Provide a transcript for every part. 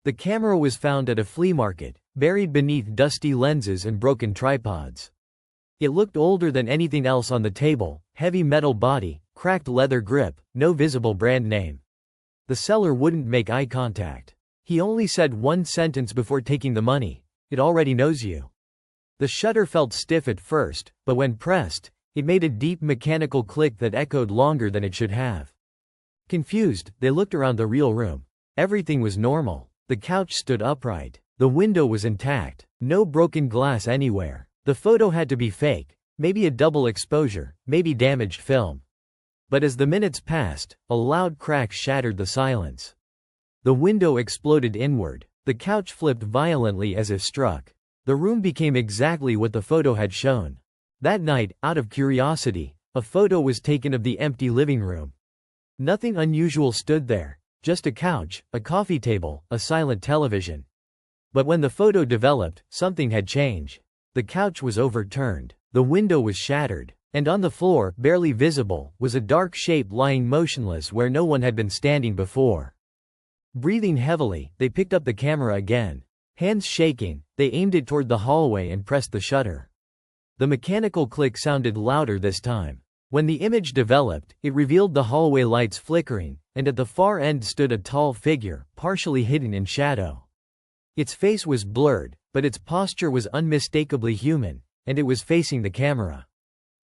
The camera was found at a flea market, buried beneath dusty lenses and broken tripods. It looked older than anything else on the table: heavy metal body, cracked leather grip, no visible brand name. The seller wouldn't make eye contact. He only said one sentence before taking the money: "It already knows you." The shutter felt stiff at first, but when pressed, it made a deep mechanical click that echoed longer than it should have. Confused, they looked around the real room. Everything was normal. The couch stood upright. The window was intact. No broken glass anywhere. The photo had to be fake, maybe a double exposure, maybe damaged film. But as the minutes passed, a loud crack shattered the silence. The window exploded inward. The couch flipped violently as if struck. The room became exactly what the photo had shown. That night, out of curiosity, a photo was taken of the empty living room. Nothing unusual stood there, just a couch, a coffee table, a silent television. But when the photo developed, something had changed. The couch was overturned, the window was shattered, and on the floor, barely visible, was a dark shape lying motionless where no one had been standing before. Breathing heavily, they picked up the camera again. Hands shaking, they aimed it toward the hallway and pressed the shutter. The mechanical click sounded louder this time. When the image developed, it revealed the hallway lights flickering, and at the far end stood a tall figure, partially hidden in shadow. Its face was blurred, but its posture was unmistakably human, and it was facing the camera.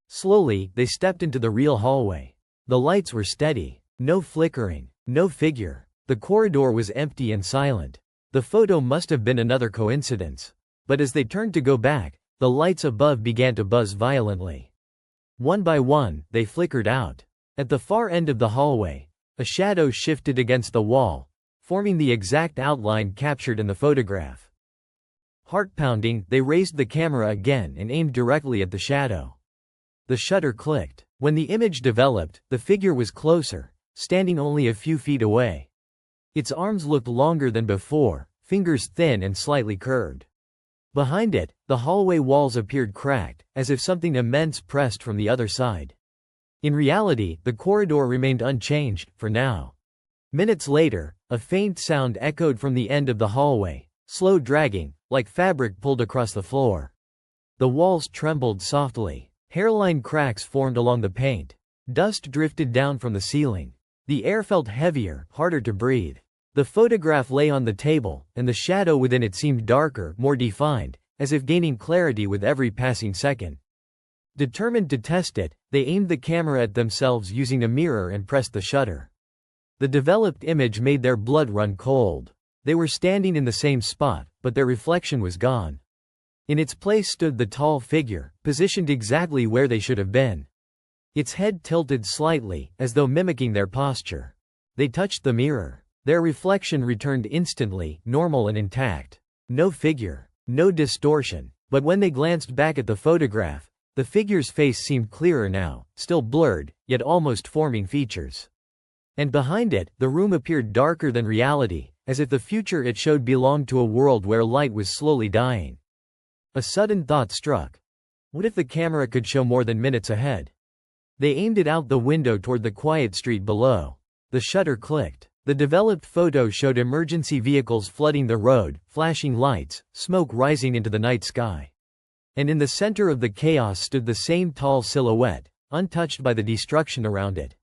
Slowly, they stepped into the real hallway. The lights were steady. No flickering. No figure. The corridor was empty and silent. The photo must have been another coincidence. But as they turned to go back, the lights above began to buzz violently. One by one, they flickered out. At the far end of the hallway, a shadow shifted against the wall, forming the exact outline captured in the photograph. Heart-pounding, they raised the camera again and aimed directly at the shadow. The shutter clicked. When the image developed, the figure was closer, standing only a few feet away. Its arms looked longer than before, fingers thin and slightly curved. Behind it, the hallway walls appeared cracked, as if something immense pressed from the other side. In reality, the corridor remained unchanged, for now. Minutes later, a faint sound echoed from the end of the hallway, slow dragging, like fabric pulled across the floor. The walls trembled softly. Hairline cracks formed along the paint. Dust drifted down from the ceiling. The air felt heavier, harder to breathe. The photograph lay on the table, and the shadow within it seemed darker, more defined, as if gaining clarity with every passing second. Determined to test it, they aimed the camera at themselves using a mirror and pressed the shutter. The developed image made their blood run cold. They were standing in the same spot, but their reflection was gone. In its place stood the tall figure, positioned exactly where they should have been. Its head tilted slightly, as though mimicking their posture. They touched the mirror. Their reflection returned instantly, normal and intact. No figure. No distortion. But when they glanced back at the photograph, the figure's face seemed clearer now, still blurred, yet almost forming features. And behind it, the room appeared darker than reality, as if the future it showed belonged to a world where light was slowly dying. A sudden thought struck. What if the camera could show more than minutes ahead? They aimed it out the window toward the quiet street below. The shutter clicked. The developed photo showed emergency vehicles flooding the road, flashing lights, smoke rising into the night sky. And in the center of the chaos stood the same tall silhouette, untouched by the destruction around it.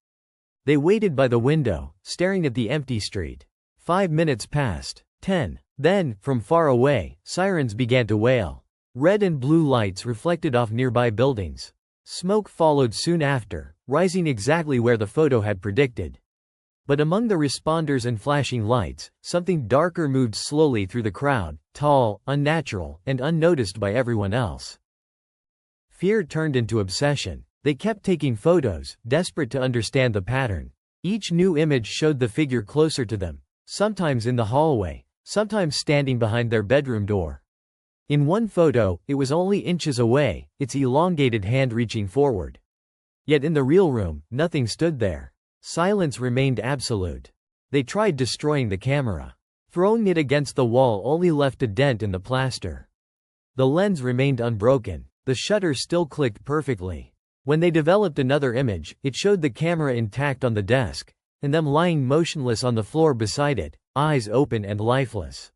They waited by the window, staring at the empty street. 5 minutes passed. 10. Then, from far away, sirens began to wail. Red and blue lights reflected off nearby buildings. Smoke followed soon after, rising exactly where the photo had predicted. But among the responders and flashing lights, something darker moved slowly through the crowd, tall, unnatural, and unnoticed by everyone else. Fear turned into obsession. They kept taking photos, desperate to understand the pattern. Each new image showed the figure closer to them, sometimes in the hallway, sometimes standing behind their bedroom door. In one photo, it was only inches away, its elongated hand reaching forward. Yet in the real room, nothing stood there. Silence remained absolute. They tried destroying the camera. Throwing it against the wall only left a dent in the plaster. The lens remained unbroken. The shutter still clicked perfectly. When they developed another image, it showed the camera intact on the desk, and them lying motionless on the floor beside it, eyes open and lifeless.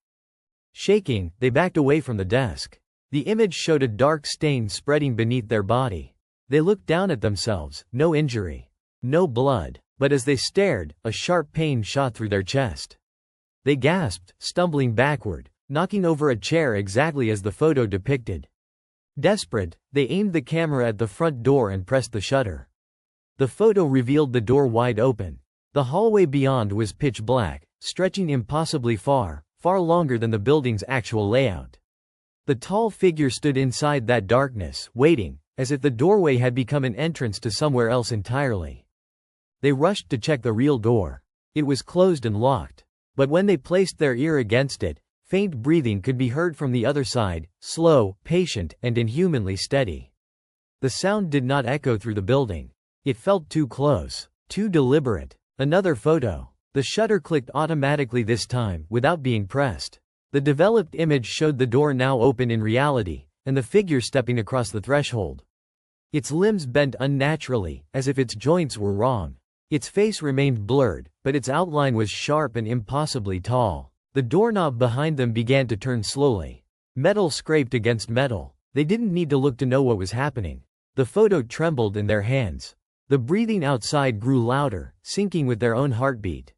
Shaking, they backed away from the desk. The image showed a dark stain spreading beneath their body. They looked down at themselves, no injury, no blood, but as they stared, a sharp pain shot through their chest. They gasped, stumbling backward, knocking over a chair exactly as the photo depicted. Desperate, they aimed the camera at the front door and pressed the shutter. The photo revealed the door wide open. The hallway beyond was pitch black, stretching impossibly far, far longer than the building's actual layout. The tall figure stood inside that darkness, waiting, as if the doorway had become an entrance to somewhere else entirely. They rushed to check the real door. It was closed and locked. But when they placed their ear against it, faint breathing could be heard from the other side, slow, patient, and inhumanly steady. The sound did not echo through the building. It felt too close, too deliberate. Another photo. The shutter clicked automatically this time, without being pressed. The developed image showed the door now open in reality, and the figure stepping across the threshold. Its limbs bent unnaturally, as if its joints were wrong. Its face remained blurred, but its outline was sharp and impossibly tall. The doorknob behind them began to turn slowly. Metal scraped against metal. They didn't need to look to know what was happening. The photo trembled in their hands. The breathing outside grew louder, syncing with their own heartbeat.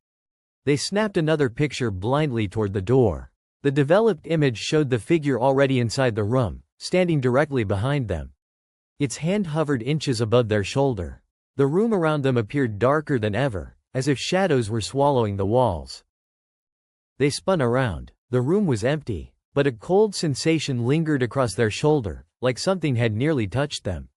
They snapped another picture blindly toward the door. The developed image showed the figure already inside the room, standing directly behind them. Its hand hovered inches above their shoulder. The room around them appeared darker than ever, as if shadows were swallowing the walls. They spun around. The room was empty, but a cold sensation lingered across their shoulder, like something had nearly touched them.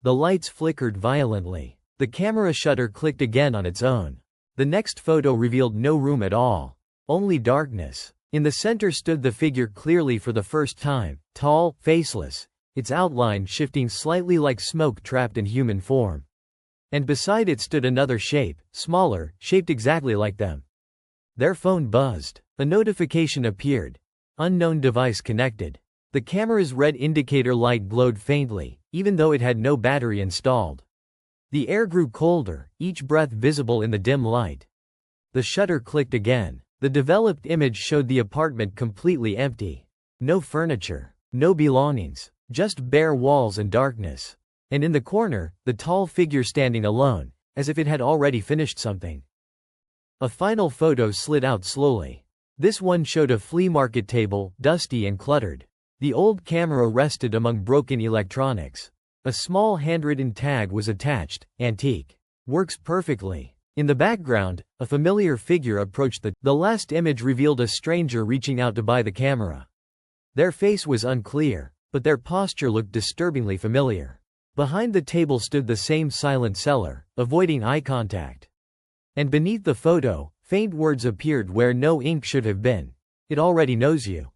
The lights flickered violently. The camera shutter clicked again on its own. The next photo revealed no room at all. Only darkness. In the center stood the figure clearly for the first time, tall, faceless, its outline shifting slightly like smoke trapped in human form. And beside it stood another shape, smaller, shaped exactly like them. Their phone buzzed. A notification appeared. Unknown device connected. The camera's red indicator light glowed faintly, even though it had no battery installed. The air grew colder, each breath visible in the dim light. The shutter clicked again. The developed image showed the apartment completely empty. No furniture, no belongings, just bare walls and darkness. And in the corner, the tall figure standing alone, as if it had already finished something. A final photo slid out slowly. This one showed a flea market table, dusty and cluttered. The old camera rested among broken electronics. A small handwritten tag was attached, "Antique. Works perfectly." In the background, a familiar figure approached the last image revealed a stranger reaching out to buy the camera. Their face was unclear, but their posture looked disturbingly familiar. Behind the table stood the same silent seller, avoiding eye contact. And beneath the photo, faint words appeared where no ink should have been. "It already knows you."